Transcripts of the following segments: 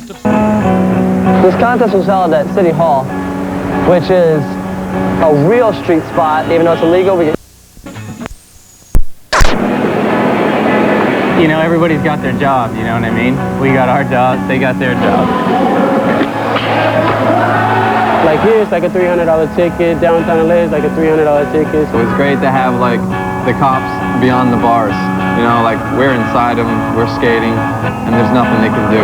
This contest was held at City Hall, which is a real street spot. Even though it's illegal, we get... You know, everybody's got their job, you know what I mean? We got our jobs, they got their jobs. Like here, it's like a $300 ticket. Downtown LA is like a $300 ticket. So it's great to have like the cops beyond the bars. You know, like we're inside them, we're skating, and there's nothing they can do.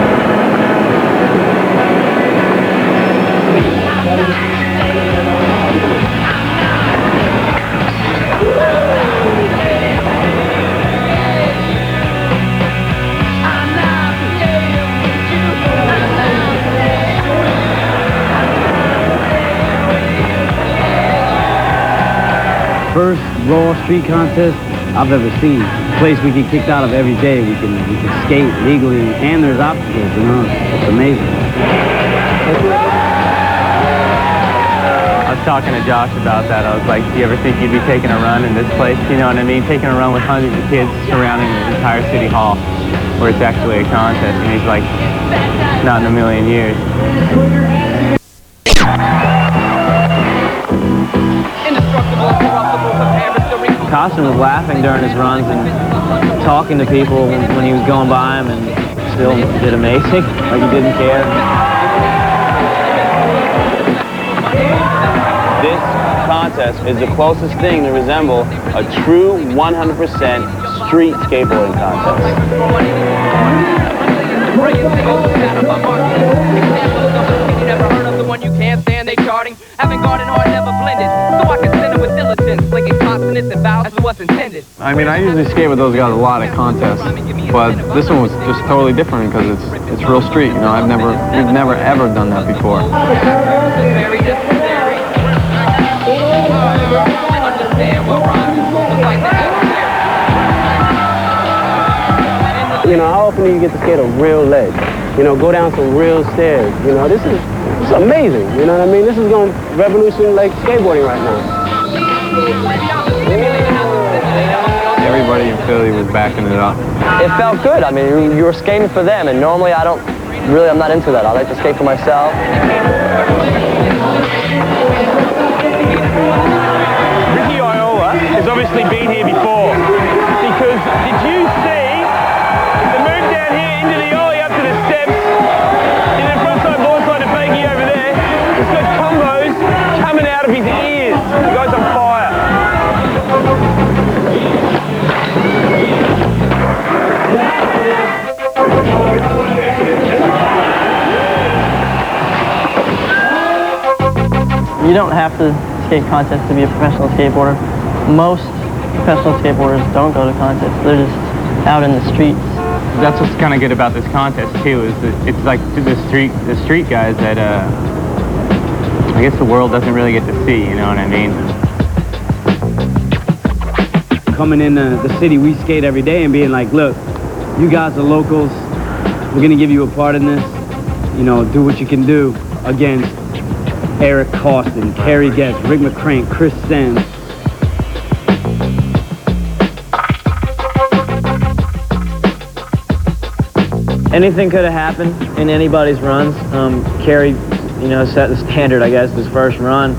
First raw street contest I've ever seen. A place we get kicked out of every day. We can skate legally, and there's obstacles, you know. It's amazing. I was talking to Josh about that. I was like, do you ever think you'd be taking a run in this place? You know what I mean? Taking a run with hundreds of kids surrounding the entire City Hall where it's actually a contest. And he's like, not in a million years. Costin was laughing during his runs and talking to people when he was going by him, and still did amazing, like he didn't care. This contest is the closest thing to resemble a true 100% street skateboarding contest. You can't stand they charting, having garden hard never blended, so I can send it with diligence, linking consonants and vowels as what's intended. I mean, I usually skate with those guys a lot at contests, but this one was just totally different because it's real street. You know, we've never ever done that before. You know, how often do you get to skate a real ledge? You know, go down some real stairs. You know, this is amazing. You know what I mean? This is going to revolution like skateboarding right now. Everybody in Philly was backing it up. It felt good. I mean, you were skating for them, and normally I'm not into that. I like to skate for myself. Ricky Iola has obviously been here before, because did you see the move down here into the ollie up to the steps, and then frontside, boardside to fakie over there? He's got combos coming out of his ears. The guy's on fire. You don't have to skate contests to be a professional skateboarder. Most professional skateboarders don't go to contests. They're just out in the streets. That's what's kind of good about this contest too, is that it's like the street guys that I guess the world doesn't really get to see, you know what I mean? Coming in the city, we skate every day and being like, look, you guys are locals. We're gonna give you a part in this. You know, do what you can do against Eric Costin, Kerry Getz, Rick McCrank, Chris Senn. Anything could have happened in anybody's runs. Kerry, you know, set the standard, I guess, his first run.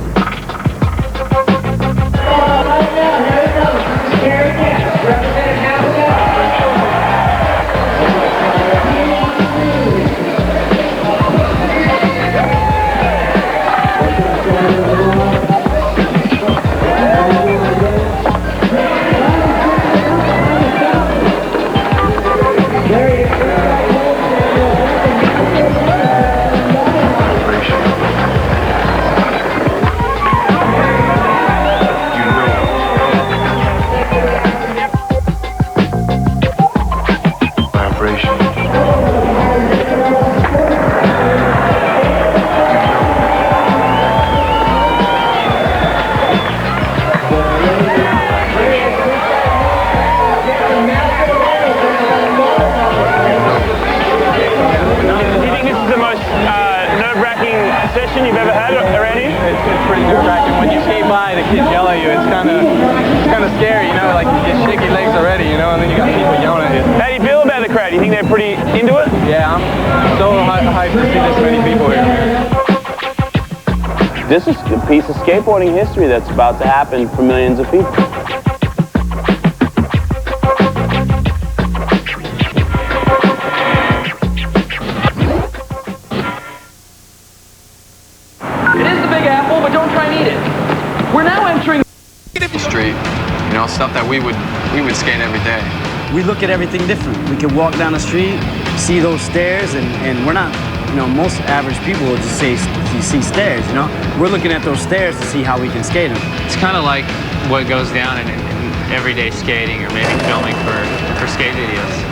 think they're pretty into it? Yeah, I'm so hyped to see this many people here. This is a piece of skateboarding history that's about to happen for millions of people. It is the Big Apple, but don't try and eat it. We're now entering Street, you know, stuff that we would skate every day. We look at everything different. We can walk down the street, see those stairs, and we're not, you know, most average people will just say, you see stairs, you know? We're looking at those stairs to see how we can skate them. It's kind of like what goes down in everyday skating or maybe filming for skate videos.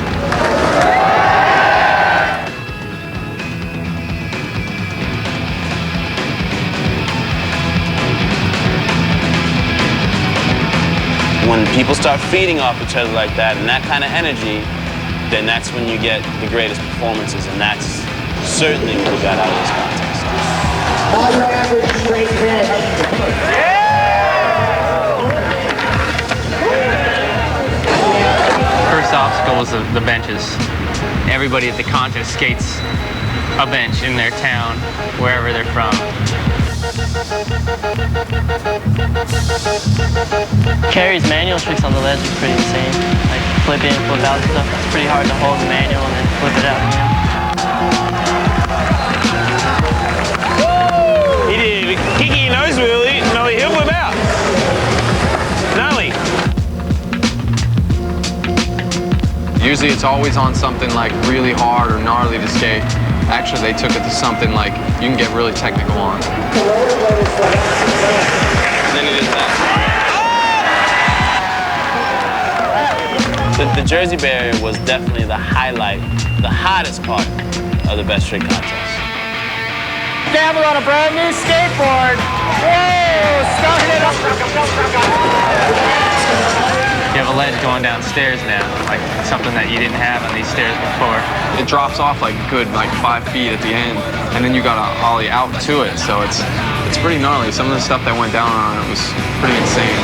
When people start feeding off each other like that and that kind of energy, then that's when you get the greatest performances, and that's certainly what we got out of this contest. First obstacle was the benches. Everybody at the contest skates a bench in their town, wherever they're from. Carrie's manual tricks on the ledge is pretty insane. Like flip in, flip out and stuff. It's pretty hard to hold the manual and then flip it out. He did kicky nose wheelie, no, he'll flip out. Gnarly. Usually it's always on something like really hard or gnarly to skate. Actually, they took it to something like you can get really technical on. And then it is that. The Jersey barrier was definitely the highlight, the hottest part of the best trick contest. Gamble on a brand new skateboard. Whoa, starting it up. You have a ledge going downstairs now, like something that you didn't have on these stairs before. It drops off like good, like 5 feet at the end, and then you got to ollie out to it. So it's pretty gnarly. Some of the stuff that went down on it was pretty insane.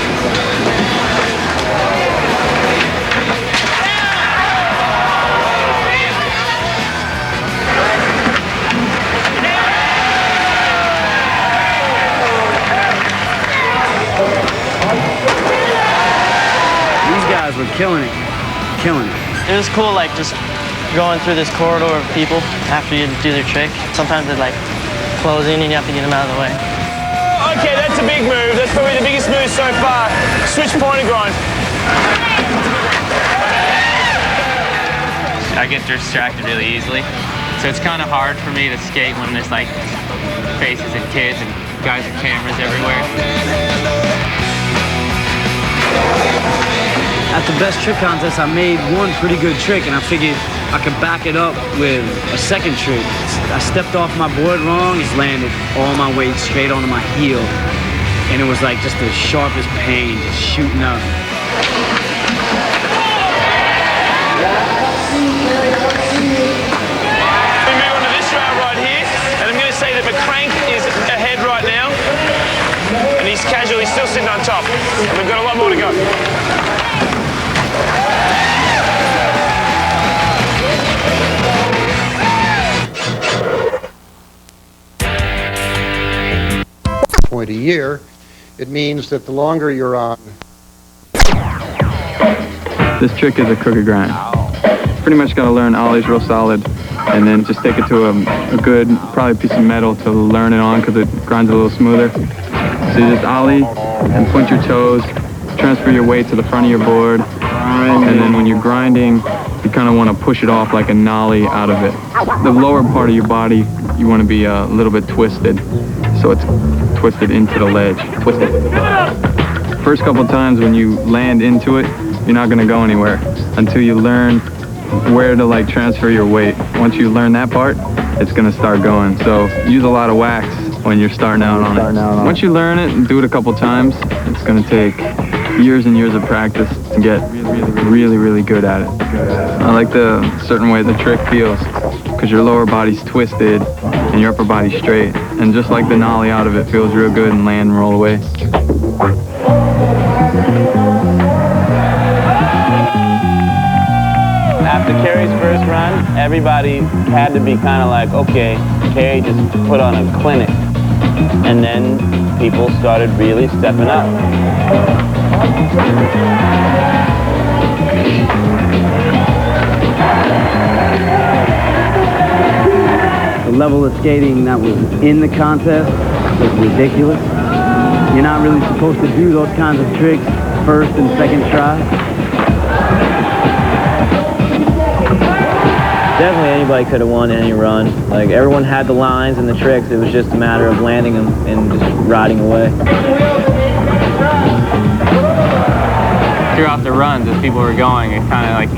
We're killing it. Killing it. It was cool, like, just going through this corridor of people after you do their trick. Sometimes they, like, close in and you have to get them out of the way. Okay, that's a big move. That's probably the biggest move so far. Switch pointer grind. I get distracted really easily, so it's kind of hard for me to skate when there's like faces and kids and guys with cameras everywhere. At the best trick contest, I made one pretty good trick, and I figured I could back it up with a second trick. I stepped off my board wrong, just landed all my weight straight onto my heel, and it was like just the sharpest pain, just shooting up. We move on to this round right here, and I'm going to say that McCrank is ahead right now, and he's casually still sitting on top, and we've got a lot more to go. Point a year, it means that the longer you're on. This trick is a crooked grind. Pretty much got to learn ollies real solid, and then just take it to a good, probably piece of metal to learn it on because it grinds a little smoother. So you just ollie and point your toes, transfer your weight to the front of your board, and then when you're grinding, you kind of want to push it off like a nollie out of it. The lower part of your body, you want to be a little bit twisted, so it's twisted into the ledge. Twisted. First couple times when you land into it, you're not going to go anywhere until you learn where to like transfer your weight. Once you learn that part, it's going to start going. So use a lot of wax when you're starting out on it. Once you learn it and do it a couple times, it's going to take years and years of practice to get really good at it. I like the certain way the trick feels because your lower body's twisted and your upper body's straight. And just like the nollie out of it feels real good and land and roll away. after Kerry's first run, everybody had to be kind of like, okay, Kerry just put on a clinic. And then people started really stepping up. The level of skating that was in the contest was ridiculous. You're not really supposed to do those kinds of tricks first and second try. Definitely anybody could have won any run. Like, everyone had the lines and the tricks. It was just a matter of landing them and just riding away. Throughout the runs, as people were going, it kind of like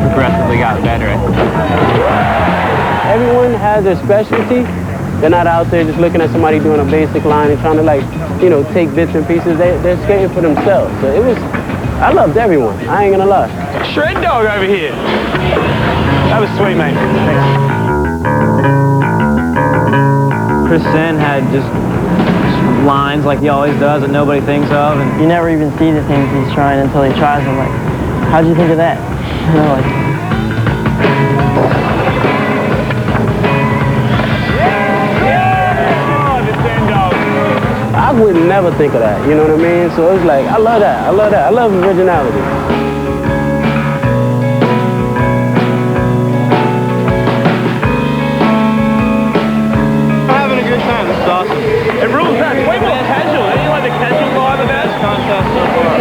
progressively got better. Everyone has their specialty. They're not out there just looking at somebody doing a basic line and trying to, like, you know, take bits and pieces. They're skating for themselves. So it was, I loved everyone. I ain't gonna lie. Shred dog over here. That was sweet, mate. Thanks. Chris Sen had just lines like he always does that nobody thinks of, and You never even see the things he's trying until he tries them. Like, how'd you think of that? You know, like, I would never think of that, you know what I mean? So it's like, I love that, I love that, I love originality. I'm having a good time, this is awesome. It rules that, it's way more casual, ain't you like the casual vibe of that? Contest so far.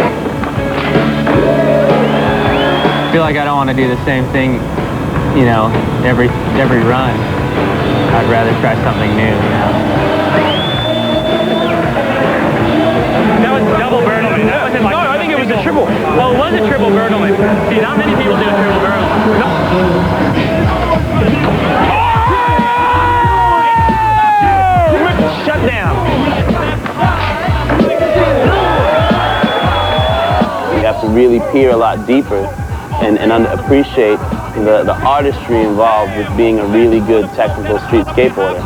I feel like I don't want to do the same thing, you know, every run. I'd rather try something new, you know. That was double Bertleman. No, I think it was a triple. Oh, it was a triple Bertleman. See, not many people do a triple Bertleman. No. Shut down. You have to really peer a lot deeper and appreciate the artistry involved with being a really good technical street skateboarder.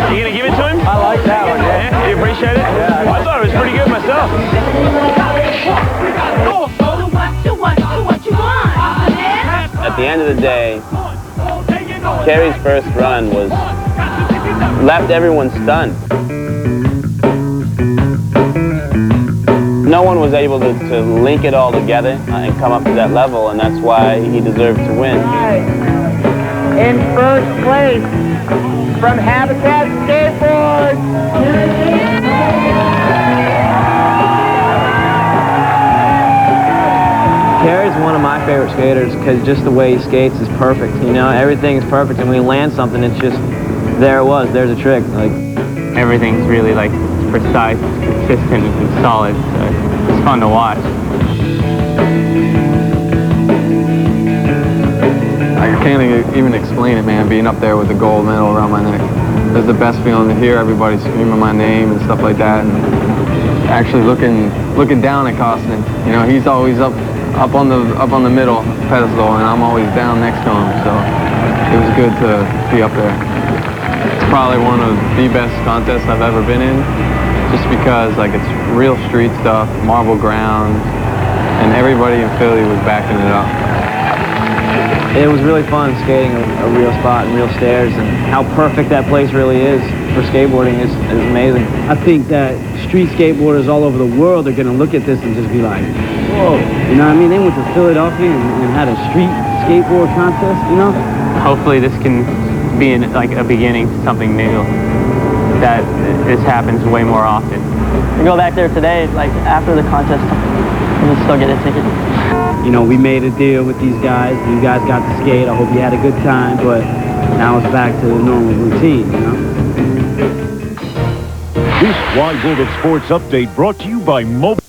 You gonna give it to him? I like that one, yeah. You appreciate it? Yeah. I thought it was pretty good myself. At the end of the day, Kerry's first run left everyone stunned. No one was able to link it all together and come up to that level, and that's why he deserved to win. In first place, from Habitat Skateboards. Kerry's one of my favorite skaters because just the way he skates is perfect. You know, everything is perfect, and when he lands something, it's just, there it was, there's a trick. Like, Everything's really like precise, consistent, and solid. So it's fun to watch. I can't even explain it, man, being up there with the gold medal around my neck. It's the best feeling to hear everybody screaming my name and stuff like that, and actually looking down at Costin. You know, he's always up on the middle pedestal, and I'm always down next to him, so it was good to be up there. It's probably one of the best contests I've ever been in, just because like it's real street stuff, marble ground, and everybody in Philly was backing it up. it was really fun skating a real spot and real stairs, and how perfect that place really is for skateboarding is amazing. I think that street skateboarders all over the world are going to look at this and just be like, whoa. You know what I mean? They went to Philadelphia and had a street skateboard contest, you know? Hopefully this can be like a beginning to something new, that this happens way more often. We go back there today, like after the contest, and we'll still get a ticket. You know, we made a deal with these guys. You guys got to skate. I hope you had a good time, but now it's back to the normal routine, you know? This Wide World of Sports update brought to you by Mobile.